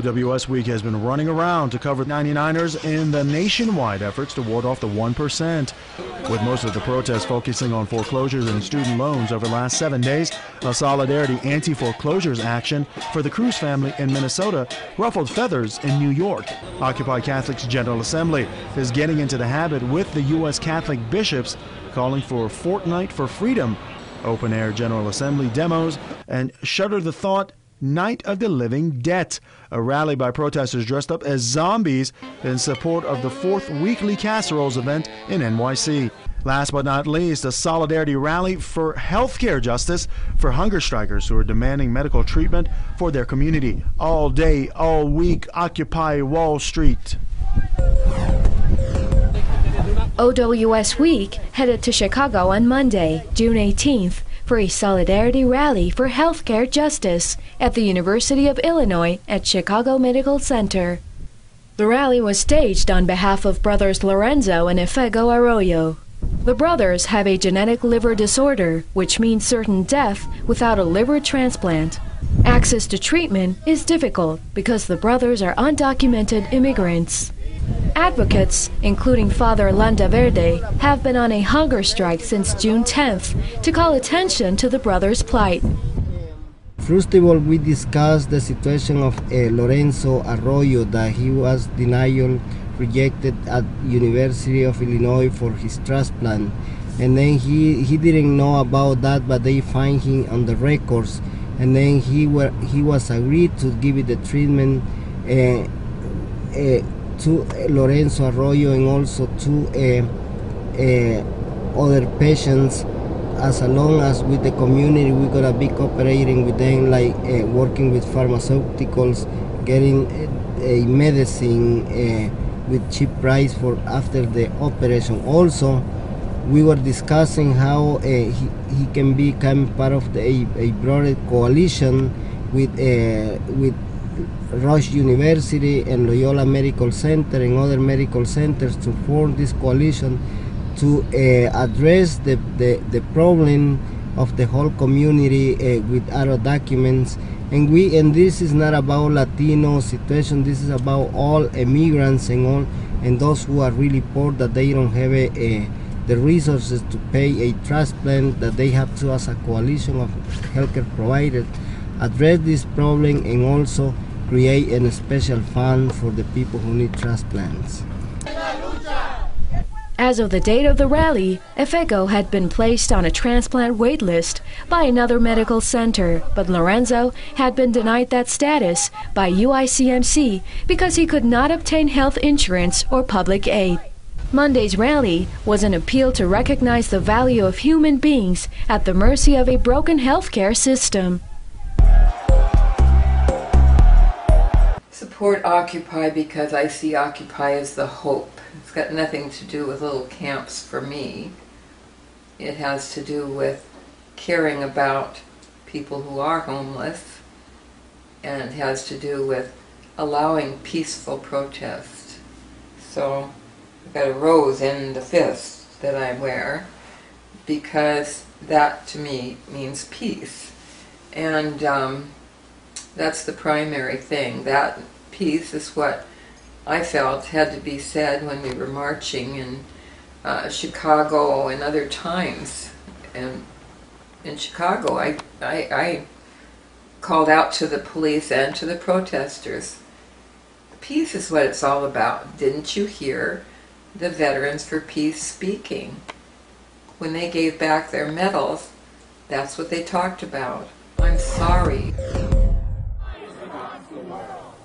OWS Week has been running around to cover 99ers in the nationwide efforts to ward off the 1%. With most of the protests focusing on foreclosures and student loans over the last 7 days, a solidarity anti-foreclosures action for the Cruz family in Minnesota ruffled feathers in New York. Occupy Catholic's General Assembly is getting into the habit with the U.S. Catholic bishops, calling for Fortnight for freedom, open-air General Assembly demos, and shudder the thought, Night of the Living Dead, a rally by protesters dressed up as zombies in support of the 4th weekly Casseroles event in NYC. Last but not least, a solidarity rally for healthcare justice for hunger strikers who are demanding medical treatment for their community. All day, all week, Occupy Wall Street. OWS Week headed to Chicago on Monday, June 18th, for a solidarity rally for healthcare justice at the University of Illinois at Chicago Medical Center. The rally was staged on behalf of brothers Lorenzo and Arroyo. The brothers have a genetic liver disorder, which means certain death without a liver transplant. Access to treatment is difficult because the brothers are undocumented immigrants. Advocates, including Father Landaverde, have been on a hunger strike since June 10th to call attention to the brothers' plight. First of all, we discussed the situation of Lorenzo Arroyo, that he was rejected at University of Illinois for his transplant. And then he didn't know about that, but they find him on the records. And then he was agreed to give it the treatment to Lorenzo Arroyo and also to other patients. As long as with the community, we're gonna be cooperating with them, like working with pharmaceuticals, getting a medicine with cheap price for after the operation. Also, we were discussing how he can become part of a broader coalition with Rush University and Loyola Medical Center and other medical centers to form this coalition to address the problem of the whole community with our documents. And this is not about Latino situation. This is about all immigrants and those who are really poor, that they don't have the resources to pay a transplant, that they have to, as a coalition of healthcare providers, address this problem and also create a special fund for the people who need transplants. As of the date of the rally, Efego had been placed on a transplant wait list by another medical center, but Lorenzo had been denied that status by UICMC because he could not obtain health insurance or public aid. Monday's rally was an appeal to recognize the value of human beings at the mercy of a broken healthcare system. Support Occupy because I see Occupy as the hope. It's got nothing to do with little camps for me. It has to do with caring about people who are homeless, and it has to do with allowing peaceful protest. So I've got a rose in the fist that I wear because that to me means peace. And that's the primary thing. That peace is what I felt had to be said when we were marching in Chicago and other times. And in Chicago, I called out to the police and to the protesters. Peace is what it's all about. Didn't you hear the Veterans for Peace speaking? When they gave back their medals, that's what they talked about. I'm sorry.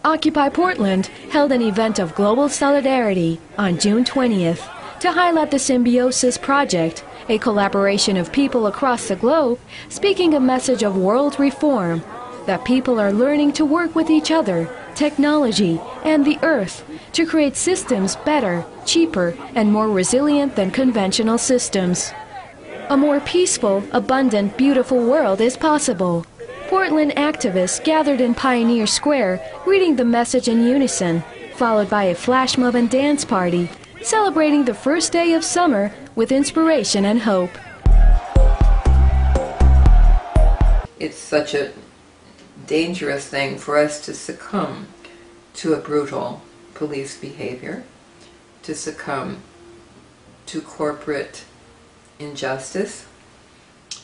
Occupy Portland held an event of global solidarity on June 20th to highlight the Symbiosis Project, a collaboration of people across the globe speaking a message of world reform, that people are learning to work with each other, technology, and the earth to create systems better, cheaper, and more resilient than conventional systems. A more peaceful, abundant, beautiful world is possible. Portland activists gathered in Pioneer Square, reading the message in unison, followed by a flash mob and dance party, celebrating the first day of summer with inspiration and hope. It's such a dangerous thing for us to succumb to a brutal police behavior, to succumb to corporate injustice,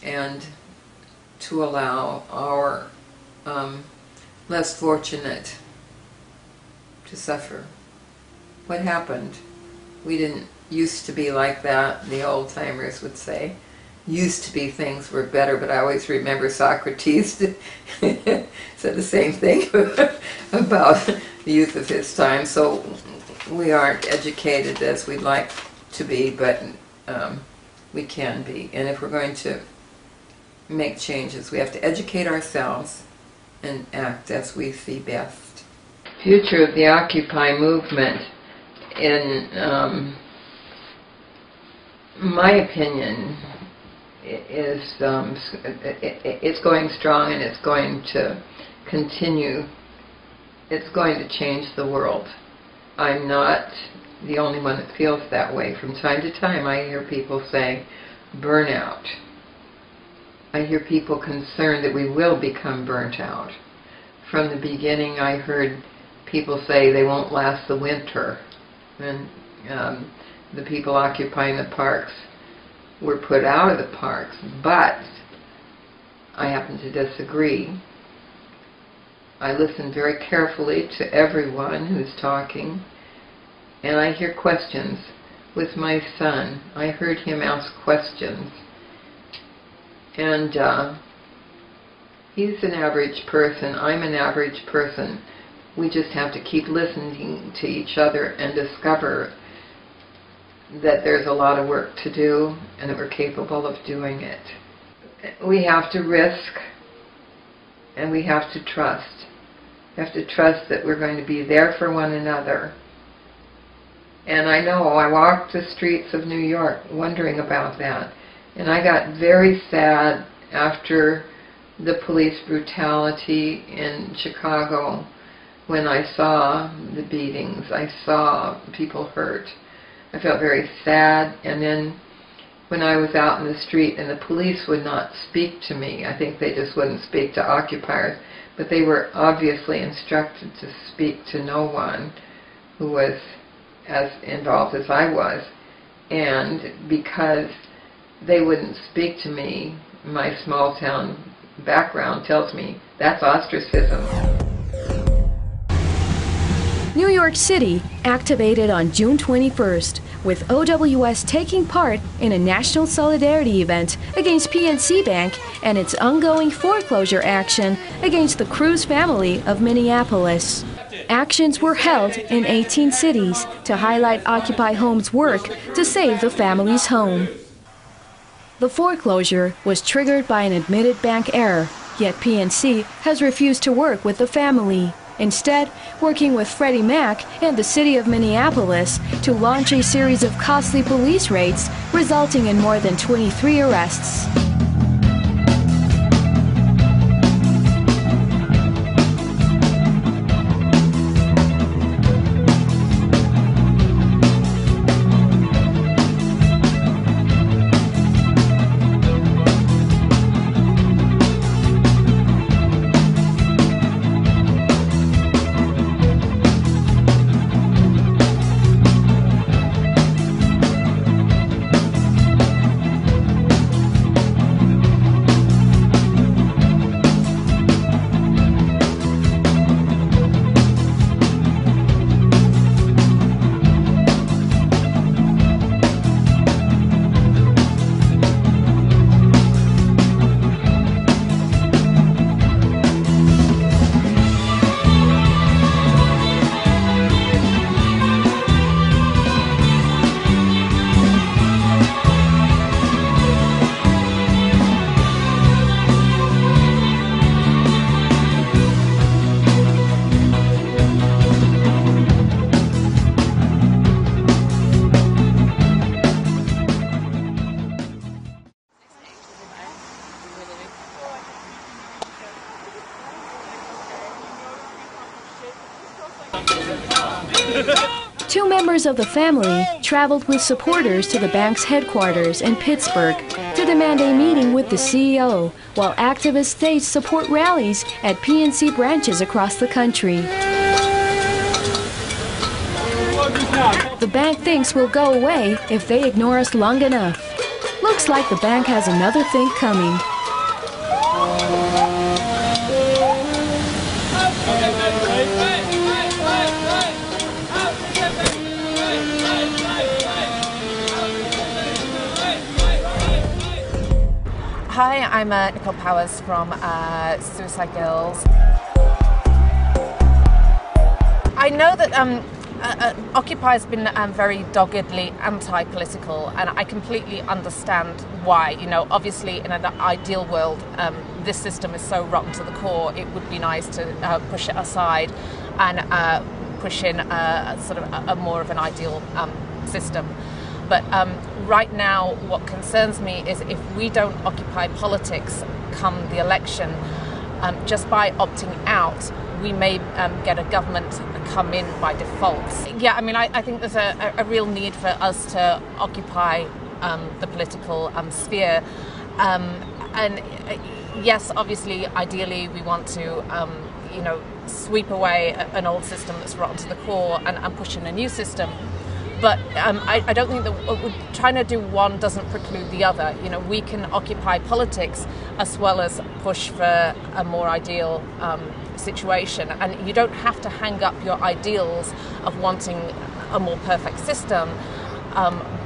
and to allow our less fortunate to suffer. What happened? We didn't used to be like that, the old-timers would say. Used to be things were better, but I always remember Socrates said the same thing about the youth of his time. So we aren't educated as we'd like to be, but we can be. And if we're going to make changes, we have to educate ourselves and act as we see best. Future of the Occupy movement, in my opinion, is it's going strong, and it's going to continue. It's going to change the world. I'm not the only one that feels that way. From time to time I hear people say burnout. I hear people concerned that we will become burnt out. From the beginning I heard people say they won't last the winter. And the people occupying the parks were put out of the parks, but I happen to disagree. I listen very carefully to everyone who's talking, and I hear questions. With my son, I heard him ask questions, and he's an average person, I'm an average person. We just have to keep listening to each other and discover that there's a lot of work to do and that we're capable of doing it. We have to risk, and we have to trust. We have to trust that we're going to be there for one another. And I know I walked the streets of New York wondering about that, and I got very sad after the police brutality in Chicago. When I saw the beatings, I saw people hurt. I felt very sad, and then when I was out in the street and the police would not speak to me, I think they just wouldn't speak to occupiers, but they were obviously instructed to speak to no one who was as involved as I was. And because they wouldn't speak to me, my small town background tells me that's ostracism. New York City activated on June 21st, with OWS taking part in a national solidarity event against PNC Bank and its ongoing foreclosure action against the Cruz family of Minneapolis. Actions were held in 18 cities to highlight Occupy Home's work to save the family's home. The foreclosure was triggered by an admitted bank error, yet PNC has refused to work with the family. Instead, working with Freddie Mac and the city of Minneapolis to launch a series of costly police raids, resulting in more than 23 arrests. Two members of the family traveled with supporters to the bank's headquarters in Pittsburgh to demand a meeting with the CEO, while activists staged support rallies at PNC branches across the country. the bank thinks will go away if they ignore us long enough. Looks like the bank has another thing coming. Hi, I'm Nicole Powers from Suicide Girls. I know that Occupy has been very doggedly anti-political, and I completely understand why. You know, obviously in an ideal world, this system is so rotten to the core, it would be nice to push it aside and push in sort of a more of an ideal system. But right now, what concerns me is if we don't occupy politics come the election, just by opting out, we may get a government come in by default. Yeah, I mean, I think there's a real need for us to occupy the political sphere. And yes, obviously, ideally, we want to, you know, sweep away an old system that's rotten to the core and push in a new system. But I don't think that trying to do one doesn't preclude the other. You know, we can occupy politics as well as push for a more ideal situation. And you don't have to hang up your ideals of wanting a more perfect system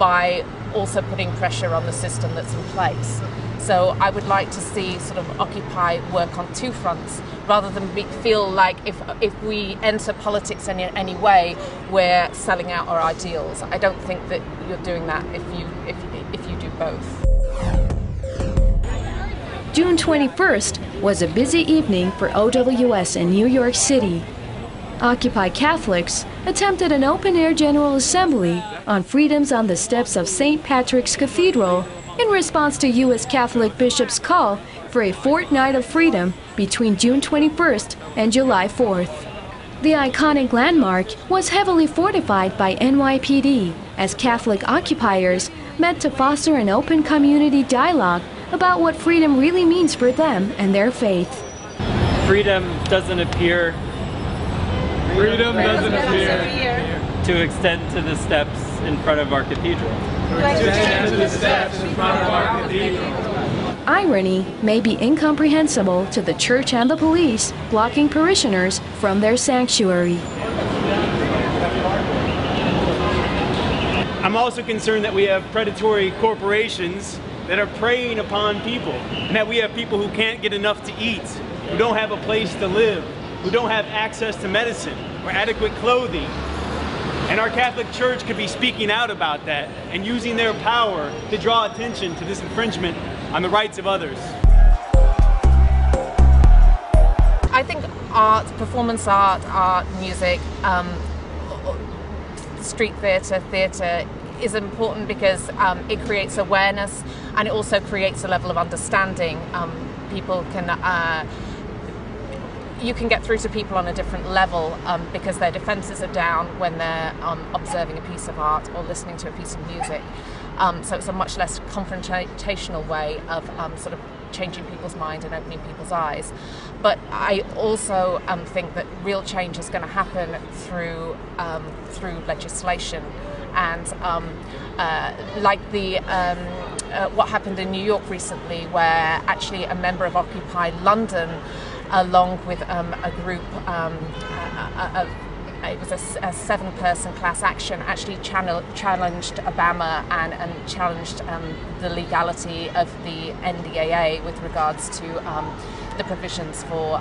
by also putting pressure on the system that's in place. So I would like to see sort of Occupy work on two fronts, rather than feel like if we enter politics in any way, we're selling out our ideals. I don't think that you're doing that if you do both. June 21st was a busy evening for OWS in New York City. Occupy Catholics attempted an open-air General Assembly on freedoms on the steps of St. Patrick's Cathedral in response to U.S. Catholic bishops' call for a fortnight of freedom between June 21st and July 4th. The iconic landmark was heavily fortified by NYPD as Catholic occupiers met to foster an open community dialogue about what freedom really means for them and their faith. Freedom doesn't appear to extend to the steps in front of our cathedral. Irony may be incomprehensible to the church and the police, blocking parishioners from their sanctuary. I'm also concerned that we have predatory corporations that are preying upon people, and that we have people who can't get enough to eat, who don't have a place to live, who don't have access to medicine or adequate clothing. And our Catholic Church could be speaking out about that and using their power to draw attention to this infringement on the rights of others. I think art, performance art, music, street theatre is important because it creates awareness, and it also creates a level of understanding. People can you can get through to people on a different level because their defenses are down when they're observing a piece of art or listening to a piece of music. So it's a much less confrontational way of sort of changing people's mind and opening people's eyes. But I also think that real change is going to happen through legislation, and like the what happened in New York recently, where actually a member of Occupy London, along with a group it was a 7-person class action, actually challenged Obama and challenged the legality of the NDAA with regards to the provisions for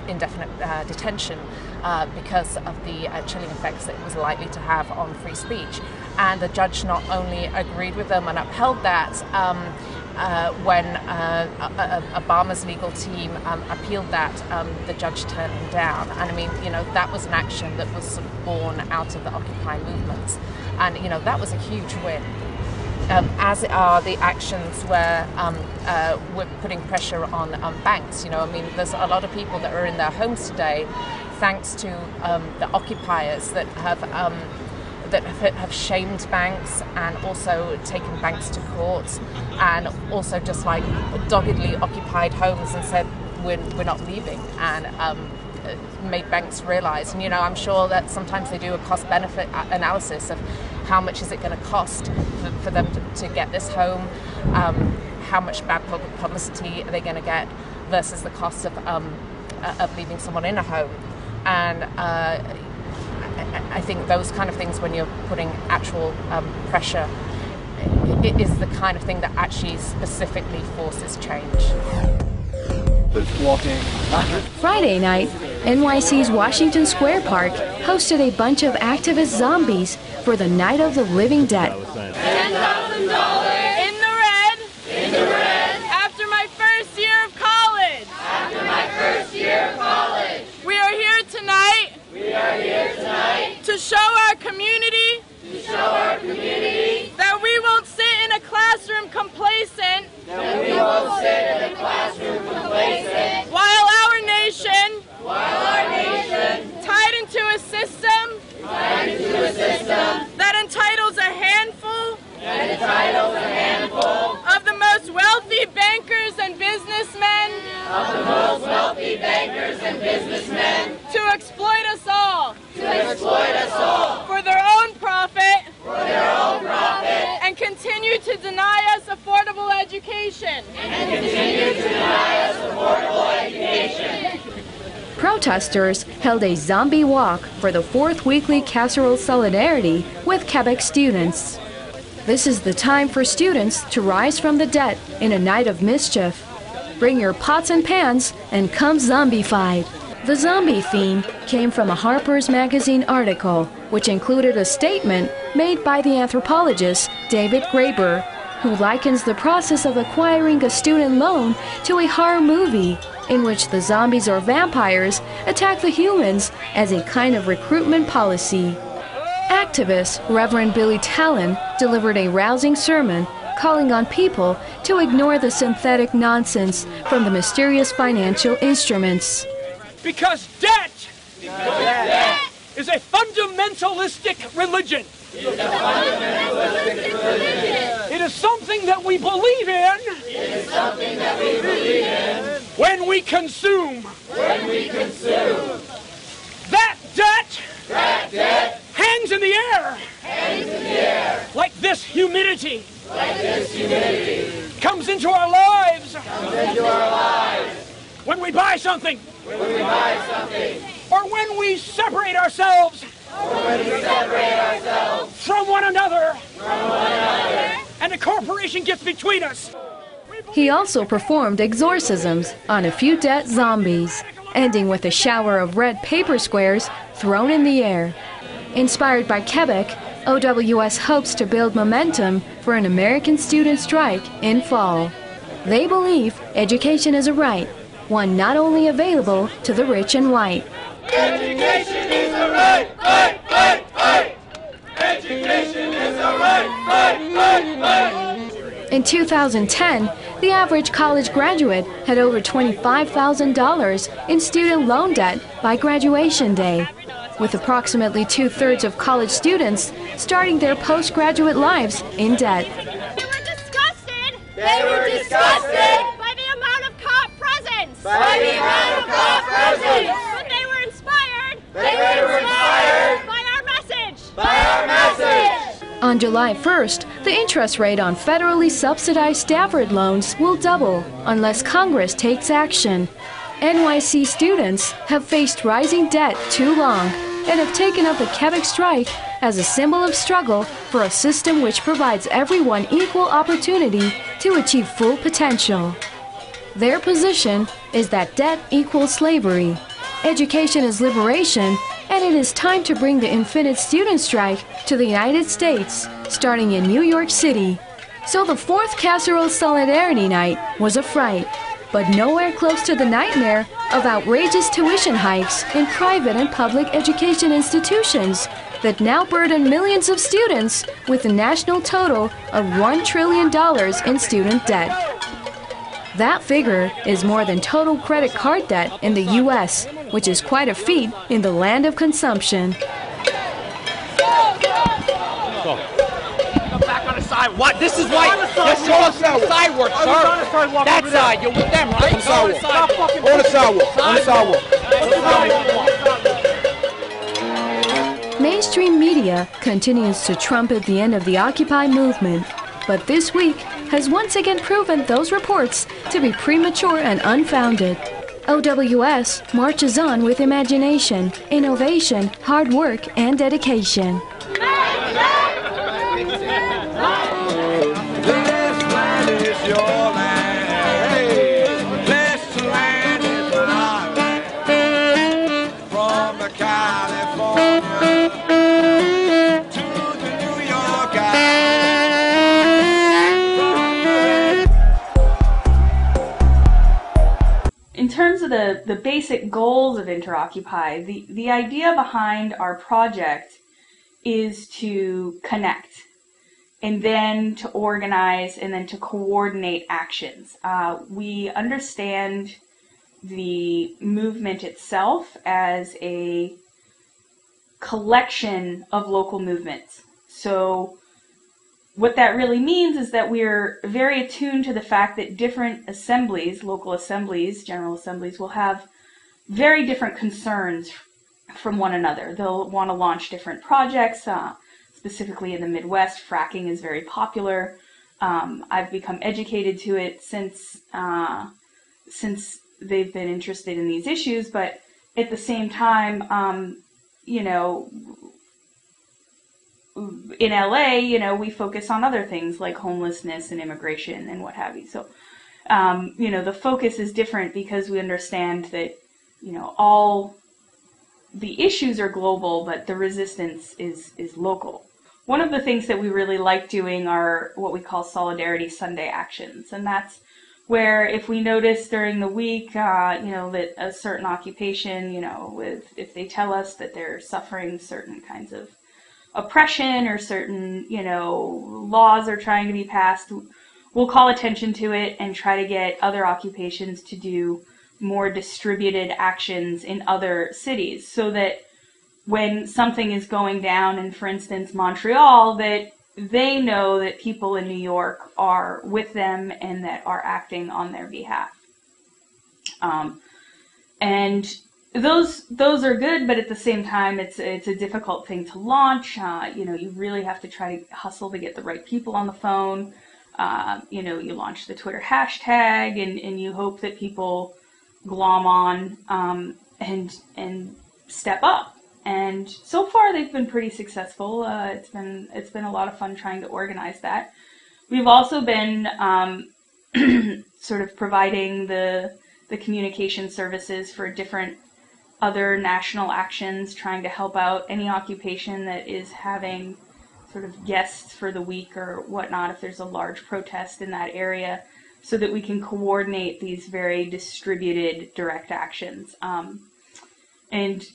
indefinite detention because of the chilling effects that it was likely to have on free speech. And the judge not only agreed with them and upheld that, when Obama's legal team appealed that, the judge turned him down. And I mean, you know, that was an action that was sort of born out of the Occupy movement. And, you know, that was a huge win. As are the actions where we're putting pressure on banks. You know, I mean, there's a lot of people that are in their homes today thanks to the occupiers that have shamed banks and also taken banks to court, and also just like doggedly occupied homes and said we're not leaving. And made banks realize. And, you know, I'm sure that sometimes they do a cost-benefit analysis of how much is it going to cost for them to get this home, how much bad publicity are they going to get versus the cost of leaving someone in a home. And I think those kind of things, when you're putting actual pressure, it is the kind of thing that actually specifically forces change. Friday night, NYC's Washington Square Park hosted a bunch of activist zombies for the Night of the Living Dead. $10,000 in the red. In the red. After my first year of college. After my first year of college. We are here tonight. We are here tonight to show our community. To show our community that we won't sit in a classroom complacent. That we won't sit in a classroom complacent. While our nation. While our nation. Tied into a system. Tied into a system that entitles a handful. That entitles a handful of the most wealthy bankers and businessmen. Of the most wealthy bankers and businessmen to exploit us all. To exploit us all for their own profit. For their own profit. And continue to deny us affordable education. And continue to deny us affordable education. Protesters held a zombie walk for the 4th weekly Casserole solidarity with Quebec students. This is the time for students to rise from the dead in a night of mischief. Bring your pots and pans and come zombified. The zombie theme came from a Harper's Magazine article, which included a statement made by the anthropologist David Graeber, who likens the process of acquiring a student loan to a horror movie in which the zombies or vampires attack the humans as a kind of recruitment policy. Activist Reverend Billy Talon delivered a rousing sermon calling on people to ignore the synthetic nonsense from the mysterious financial instruments. Because debt is a fundamentalistic religion. It is something that we believe in. It is something that we believe in. When we consume. When we consume. That debt hangs in the air. Hangs in the air. Like this humidity. Like this humidity. Comes into our lives. Comes into our lives. When we buy something. When we buy something. Or when we separate ourselves. Or when we separate ourselves. From one another. From one another. And a corporation gets between us. He also performed exorcisms on a few dead zombies, ending with a shower of red paper squares thrown in the air. Inspired by Quebec, OWS hopes to build momentum for an American student strike in fall. They believe education is a right, one not only available to the rich and white. Education is a right, right, right, right. Education is a right, right, right, right. In 2010, the average college graduate had over $25,000 in student loan debt by graduation day, with approximately 2/3 of college students starting their postgraduate lives in debt. They were disgusted. They were disgusted by the amount of cop presents. By the amount of cop presents. But they were inspired. They were inspired by our message. By our message. On July 1st, the interest rate on federally subsidized Stafford loans will double unless Congress takes action. NYC students have faced rising debt too long and have taken up the Quebec strike as a symbol of struggle for a system which provides everyone equal opportunity to achieve full potential. Their position is that debt equals slavery, education is liberation, and it is time to bring the infinite student strike to the United States, starting in New York City. So the 4th Casserole Solidarity Night was a fright, but nowhere close to the nightmare of outrageous tuition hikes in private and public education institutions that now burden millions of students with a national total of $1 trillion in student debt. That figure is more than total credit card debt in the U.S., which is quite a feat in the land of consumption. Go back on the sidewalk. What? This is why. This is on the sidewalk, sir. That side. You're with them, right? On the sidewalk. On the sidewalk. On the sidewalk. Mainstream media continues to trumpet the end of the Occupy movement, but this week has once again proven those reports to be premature and unfounded. OWS marches on with imagination, innovation, hard work, and dedication. In terms of the basic goals of InterOccupy, the idea behind our project is to connect and then to organize and then to coordinate actions. We understand the movement itself as a collection of local movements. So what that really means is that we're very attuned to the fact that different assemblies, local assemblies, general assemblies, will have very different concerns from one another. They'll want to launch different projects. Specifically in the Midwest, fracking is very popular. I've become educated to it since they've been interested in these issues, but at the same time, you know, in LA, you know, we focus on other things like homelessness and immigration and what have you. So, you know, the focus is different because we understand that, you know, all the issues are global, but the resistance is local. One of the things that we really like doing are what we call Solidarity Sunday actions, and that's where if we notice during the week, you know, that a certain occupation, you know, if they tell us that they're suffering certain kinds of oppression or certain, you know, laws are trying to be passed, we'll call attention to it and try to get other occupations to do more distributed actions in other cities so that when something is going down in, for instance, Montreal, that they know that people in New York are with them and that are acting on their behalf. And those are good, but at the same time, it's a difficult thing to launch. You know, you really have to try to hustle to get the right people on the phone. You know, you launch the Twitter hashtag, and you hope that people glom on and step up. And so far, they've been pretty successful. It's been a lot of fun trying to organize that. We've also been sort of providing the communication services for different other national actions, trying to help out any occupation that is having sort of guests for the week or whatnot if there's a large protest in that area, so that we can coordinate these very distributed direct actions. And,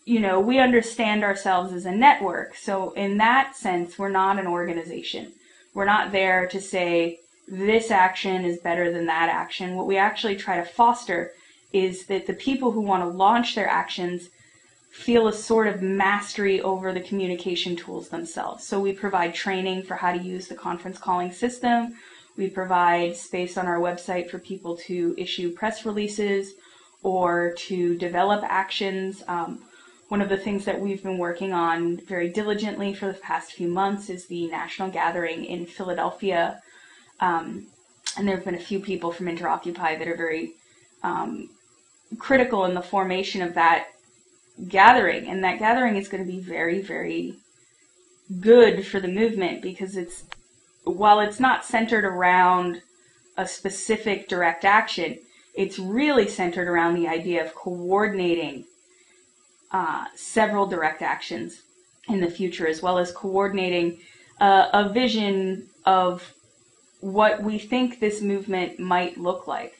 you know, we understand ourselves as a network, so in that sense, we're not an organization. We're not there to say, this action is better than that action. What we actually try to foster is that the people who want to launch their actions feel a sort of mastery over the communication tools themselves. So we provide training for how to use the conference calling system. We provide space on our website for people to issue press releases or to develop actions. One of the things that we've been working on very diligently for the past few months is the national gathering in Philadelphia. And there have been a few people from InterOccupy that are very critical in the formation of that gathering. And that gathering is going to be very, very good for the movement because while it's not centered around a specific direct action, it's really centered around the idea of coordinating several direct actions in the future, as well as coordinating a vision of what we think this movement might look like.